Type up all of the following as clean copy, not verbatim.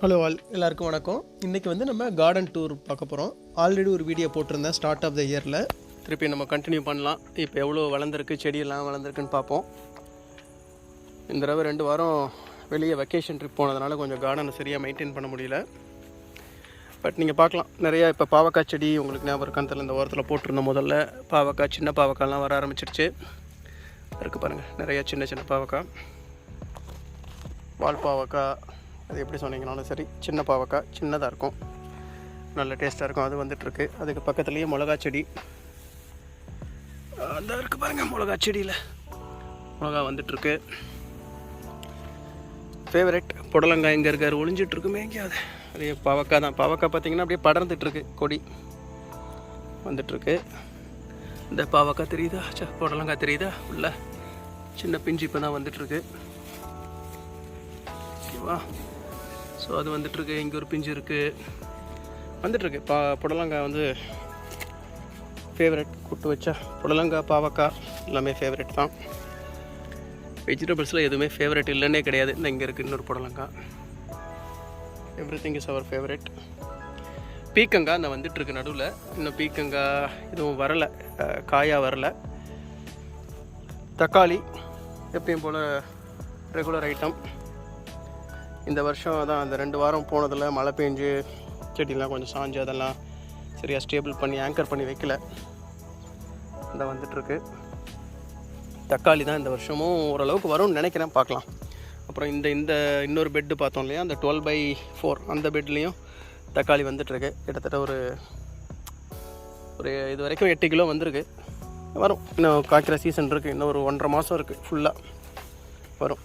Hello எல்லாருக்கும் வணக்கம். இன்றைக்கி வந்து நம்ம கார்டன் டூர் பார்க்க போகிறோம். ஆல்ரெடி ஒரு வீடியோ போட்டிருந்தேன் ஸ்டார்ட் ஆஃப் த இயரில். திருப்பி நம்ம கண்டினியூ பண்ணலாம். இப்போ எவ்வளோ வளர்ந்துருக்கு, செடியெல்லாம் வளர்ந்துருக்குன்னு பார்ப்போம். இந்த தடவை 2 வாரம் வெளியே வெக்கேஷன் ட்ரிப் போனதுனால கொஞ்சம் கார்டனை சரியாக மெயின்டைன் பண்ண முடியல. பட் நீங்கள் பார்க்கலாம், நிறையா இப்போ பாவக்காய் செடி உங்களுக்கு ஞாபகம் இருக்கான்னு இந்த ஓரத்தில் போட்டிருந்த முதல்ல பாவக்காய், சின்ன பாவக்காய்லாம் வர ஆரம்பிச்சிருச்சு. இருக்குது பாருங்கள், நிறையா சின்ன சின்ன பாவக்காய், வால் பாவக்காய், அது எப்படி சொன்னீங்கனாலும் சரி. சின்ன பாவக்காய் சின்னதாக இருக்கும், நல்ல டேஸ்ட்டாக இருக்கும், அது வந்துட்டுருக்கு. அதுக்கு பக்கத்துலேயே மிளகா செடி அந்த இருக்குது பாருங்கள். மிளகா செடியில் மிளகா வந்துட்டுருக்கு. ஃபேவரெட் புடலங்காய் எங்கே இருக்கார், ஒளிஞ்சிட்ருக்குமே எங்கேயாவது. அப்படியே பாவக்காய் தான். பாவக்காய் பார்த்திங்கன்னா அப்படியே படர்ந்துட்டுருக்கு, கொடி வந்துட்டுருக்கு. இந்த பாவக்காய் தெரியுதா, புடலங்காய் தெரியுதா, உள்ள சின்ன பிஞ்சு இப்போ தான் வந்துட்டுருக்கு. ஓகேவா? ஸோ அது வந்துட்டுருக்கு. இங்கே ஒரு பிஞ்சு இருக்குது, வந்துட்டுருக்கு. புடலங்காய் வந்து ஃபேவரெட். கூட்டு வச்சா புடலங்காய், பாவக்காய் எல்லாமே ஃபேவரெட் தான். வெஜிடபிள்ஸில் எதுவுமே ஃபேவரெட் இல்லைன்னே கிடையாது. இந்த இங்கே இருக்குது இன்னொரு புடலங்காய். Everything is our favourite. பீக்கங்காய் இந்த வந்துட்டுருக்கு நடுவில். இன்னும் பீக்கங்காய் எதுவும் வரலை, காயாக வரலை. தக்காளி எப்பயும் போல் ரெகுலர் ஐட்டம். இந்த வருஷம் தான் அந்த 2 வாரம் போனதில் மழை பெஞ்சு செடியெலாம் கொஞ்சம் சாஞ்சு அதெல்லாம் சரியாக ஸ்டேபிள் பண்ணி ஆங்கர் பண்ணி வைக்கல. இந்த வந்துட்டுருக்கு. தக்காளி தான் இந்த வருஷமும் ஓரளவுக்கு வரும்னு நினைக்கிறேன், பார்க்கலாம். அப்புறம் இந்த இன்னொரு பெட்டு பார்த்தோம் இல்லையா, அந்த 12x4 அந்த பெட்லேயும் தக்காளி வந்துட்டுருக்கு. கிட்டத்தட்ட ஒரு இது வரைக்கும் 8 கிலோ வந்திருக்கு. வரும், இன்னும் காய்க்கிற சீசன் இருக்குது. இன்னும் ஒரு 1.5 மாதம் இருக்குது, ஃபுல்லாக வரும்.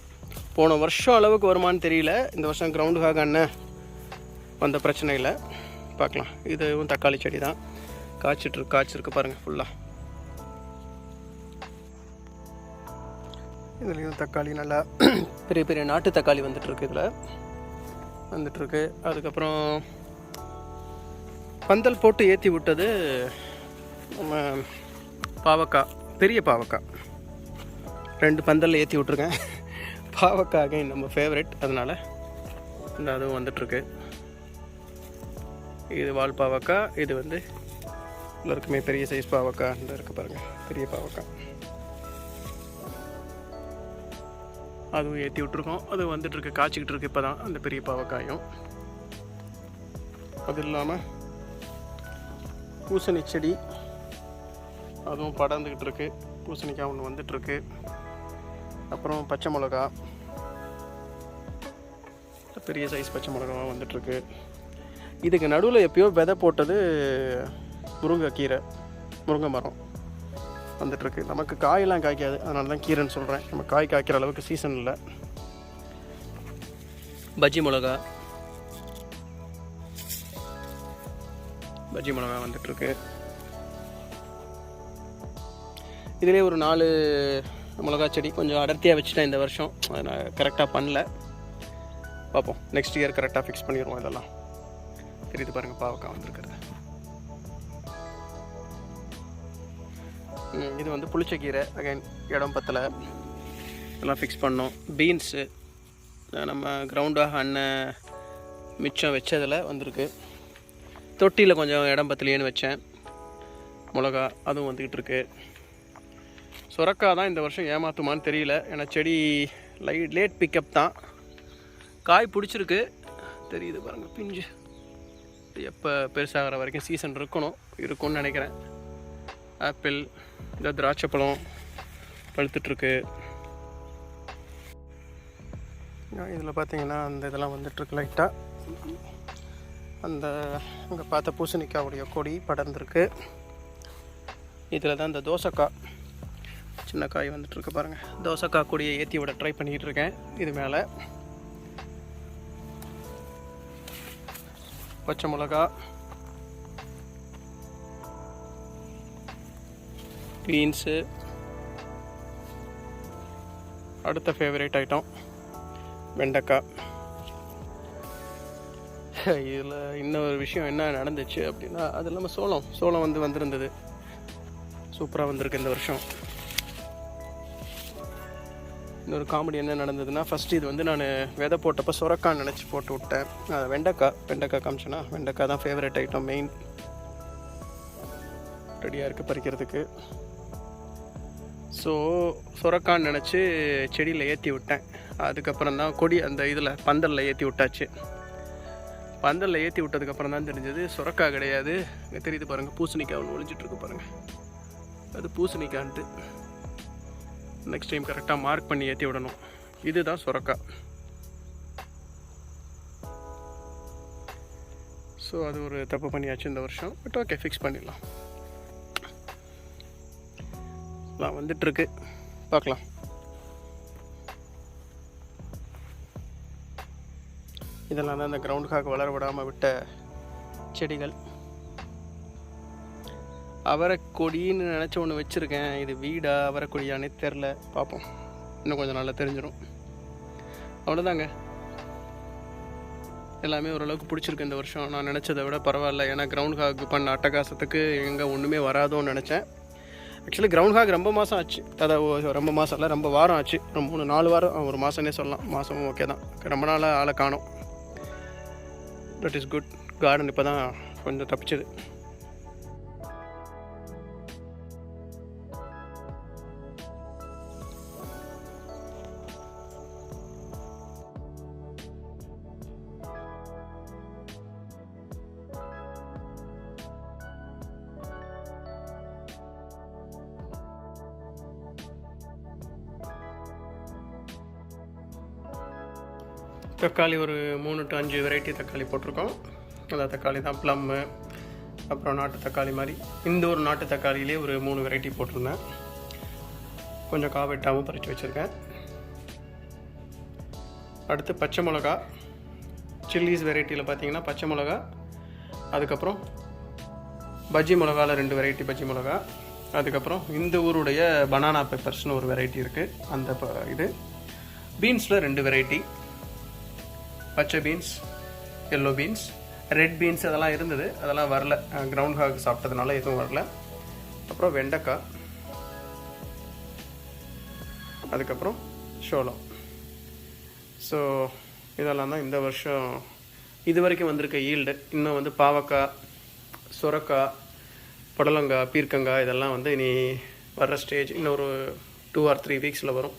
போன வருஷம் அளவுக்கு வருமானு தெரியல. இந்த வருஷம் கிரவுண்டு ஹாக் அண்ணன் வந்த பிரச்சனை இல்லை, பார்க்கலாம். இதுவும் தக்காளி செடி தான், காய்ச்சிருக்கு பாருங்கள் ஃபுல்லாக. இதுலேயும் தக்காளி நல்லா பெரிய பெரிய நாட்டு தக்காளி வந்துட்டுருக்கு, இதில் வந்துட்டுருக்கு. அதுக்கப்புறம் பந்தல் போட்டு ஏற்றி விட்டது நம்ம பாவக்காய், பெரிய பாவக்காய் 2 பந்தலில் ஏற்றி விட்ருக்கேன். பாவக்காக நம்ம ஃபேவரெட், அதனால் இந்த அதுவும் வந்துட்டுருக்கு. இது வால் பாவக்காய், இது வந்து எல்லாருக்குமே பெரிய சைஸ் பாவக்காய் இந்த இருக்குது பாருங்கள், பெரிய பாவக்காய். அதுவும் ஏற்றி விட்ருக்கோம், அது வந்துட்டுருக்கு, காய்ச்சிக்கிட்டு இருக்குது இப்போ தான் அந்த பெரிய பாவக்காயும். அது இல்லாமல் பூசணி செடி அதுவும் படர்ந்துக்கிட்டு இருக்குது. பூசணிக்காய் ஒன்று வந்துட்டுருக்கு. அப்புறம் பச்சை மிளகா, பெரிய சைஸ் பச்சை மிளகா வந்துட்டுருக்கு. இதுக்கு நடுவில் எப்பயோ விதை போட்டது முருங்கைக்கீரை, முருங்கை மரம் வந்துட்டுருக்கு. நமக்கு காயெல்லாம் காய்க்காது, அதனால தான் கீரைன்னு சொல்கிறேன். நம்ம காய் காய்க்கிற அளவுக்கு சீசன் இல்லை. பஜ்ஜி மிளகா வந்துட்டுருக்கு. இதிலே ஒரு 4 மிளகா செடி கொஞ்சம் அடர்த்தியாக வச்சுட்டேன் இந்த வருஷம். அதை நான் கரெக்டாக பண்ணல, பார்ப்போம். நெக்ஸ்ட் இயர் கரெக்டாக ஃபிக்ஸ் பண்ணிடுவோம். இதெல்லாம் தெரியுது பாருங்கள், பாவக்காய் வந்துருக்குறது. இது வந்து புளிச்சக்கீரை, அகைன் இடம் பத்தலை, இதெல்லாம் ஃபிக்ஸ் பண்ணோம். பீன்ஸு நம்ம கிரவுண்டாக அண்ணன் மிச்சம் வச்சதில் வந்திருக்கு. தொட்டியில் கொஞ்சம் இடம் பத்தலையேன்னு வச்சேன். மிளகா அதுவும் வந்துக்கிட்டு இருக்கு. சுரக்காய் தான் இந்த வருஷம் ஏமாற்றுமான்னு தெரியல, ஏன்னா செடி லேட் பிக்கப் தான். காய் பிடிச்சிருக்கு, தெரியுது பாருங்கள் பிஞ்சு. எப்போ பெருசாகிற வரைக்கும் சீசன் இருக்கும்னு நினைக்கிறேன். ஆப்பிள், இந்த திராட்சை பழம் பழுத்துட்ருக்கு. இதில் பார்த்தீங்கன்னா அந்த இதெல்லாம் வந்துட்டுருக்கு லைட்டாக. அந்த அங்கே பார்த்த பூசணிக்காவுடைய கொடி படர்ந்துருக்கு. இதில் தான் இந்த தோசைக்காய் சின்ன காய் வந்துட்டுருக்கு பாருங்கள். தோசைக்காய் கொடியை ஏற்றி விட ட்ரை பண்ணிக்கிட்டு இருக்கேன். இது மேலே பச்சை மிளகா, பீன்ஸு, அடுத்த ஃபேவரேட் ஐட்டம் வெண்டைக்காய். இதில் இன்னொரு விஷயம் என்ன நடந்துச்சு அப்படின்னா, அது இல்லாமல் சோளம் வந்திருந்தது, சூப்பராக வந்திருக்கு இந்த வருஷம். இன்னொரு காமெடி என்ன நடந்ததுன்னா, ஃபஸ்ட்டு இது வந்து நான் விதை போட்டப்போ சுரக்கான்னு நினச்சி போட்டு விட்டேன். வெண்டைக்காய் காமிச்சேன்னா, வெண்டைக்காய் தான் ஃபேவரட் ஐட்டம், மெயின். ரெடியாக இருக்குது பறிக்கிறதுக்கு. ஸோ சுரக்கான்னு நினச்சி செடியில் ஏற்றி விட்டேன். அதுக்கப்புறம் தான் கொடி அந்த இதில் பந்தலில் ஏற்றி விட்டாச்சு. பந்தலில் ஏற்றி விட்டதுக்கப்புறம் தான் தெரிஞ்சது சுரக்காய் கிடையாது. இங்கே தெரியுது பாருங்கள், பூசணிக்காய் ஒன்று ஒழிஞ்சிட்ருக்கு பாருங்கள், அது பூசணிக்கான்ட்டு. நெக்ஸ்ட் டைம் கரெக்டாக மார்க் பண்ணி ஏற்றி விடணும். இதுதான் சுரக்காய். ஸோ அது ஒரு தப்பு பண்ணியாச்சு இந்த வருஷம். பட் ஓகே, ஃபிக்ஸ் பண்ணிடலாம். வந்துட்டுருக்கு, பார்க்கலாம். இதெல்லாம் தான் இந்த கிரவுண்டுக்காக வளர விடாமல் விட்ட செடிகள். அவரைக்கொடின்னு நினச்ச ஒன்று வச்சுருக்கேன். இது வீடா அவரைக்கொடியானே தெரில, பார்ப்போம். இன்னும் கொஞ்சம் நல்லா தெரிஞ்சிடும். அவ்வளோதாங்க. எல்லாமே ஓரளவுக்கு பிடிச்சிருக்கு இந்த வருஷம். நான் நினச்சதை விட பரவாயில்ல. ஏன்னா கிரவுண்ட் ஹாக் பண்ண அட்டகாசத்துக்கு எங்கே ஒன்றுமே வராதோன்னு நினச்சேன். ஆக்சுவலி கிரவுண்ட் ஹாக் ரொம்ப மாதம் ஆச்சு. அதாவது ரொம்ப மாதம் இல்லை, ரொம்ப வாரம் ஆச்சு. 3-4 வாரம், ஒரு மாதம்னே சொல்லலாம். மாதமும் ஓகே தான். ரொம்ப நாளாக ஆளை காணோம். That is good. கார்டன் இப்போ தான் கொஞ்சம் தப்பிச்சது. தக்காளி ஒரு 3 to 5 வெரைட்டி தக்காளி போட்டிருக்கோம். அந்த தக்காளி தான் ப்ளம்மு, அப்புறம் நாட்டு தக்காளி மாதிரி. இந்த ஒரு நாட்டு தக்காளியிலே ஒரு 3 வெரைட்டி போட்டிருந்தேன். கொஞ்சம் காவெட்டாகவும் பறித்து வச்சுருக்கேன். அடுத்து பச்சை மிளகா. சில்லிஸ் வெரைட்டியில் பார்த்தீங்கன்னா பச்சை மிளகா, அதுக்கப்புறம் பஜ்ஜி மிளகாவில் 2 வெரைட்டி பஜ்ஜி மிளகா, அதுக்கப்புறம் இந்த ஊருடைய பனானா பெப்பர்ஸ்னு ஒரு வெரைட்டி இருக்குது. அந்த இது பீன்ஸில் 2 வெரைட்டி, பச்சை beans, yellow beans, red beans அதெல்லாம் இருந்தது. அதெல்லாம் வரல, கிரவுண்ட் ஹாக் சாப்பிட்டதுனால எதுவும் வரல. அப்புறம் வெண்டைக்காய், அதுக்கப்புறம் சோளம். ஸோ இதெல்லாம் தான் இந்த வருஷம் இது வரைக்கும் வந்திருக்க ஈல்டு. இன்னும் வந்து பாவக்காய், சுரக்காய், புடலங்காய், பீர்க்கங்காய் இதெல்லாம் வந்து இனி வர்ற ஸ்டேஜ். இன்னும் ஒரு 2 or 3 வீக்ஸில் வரும்.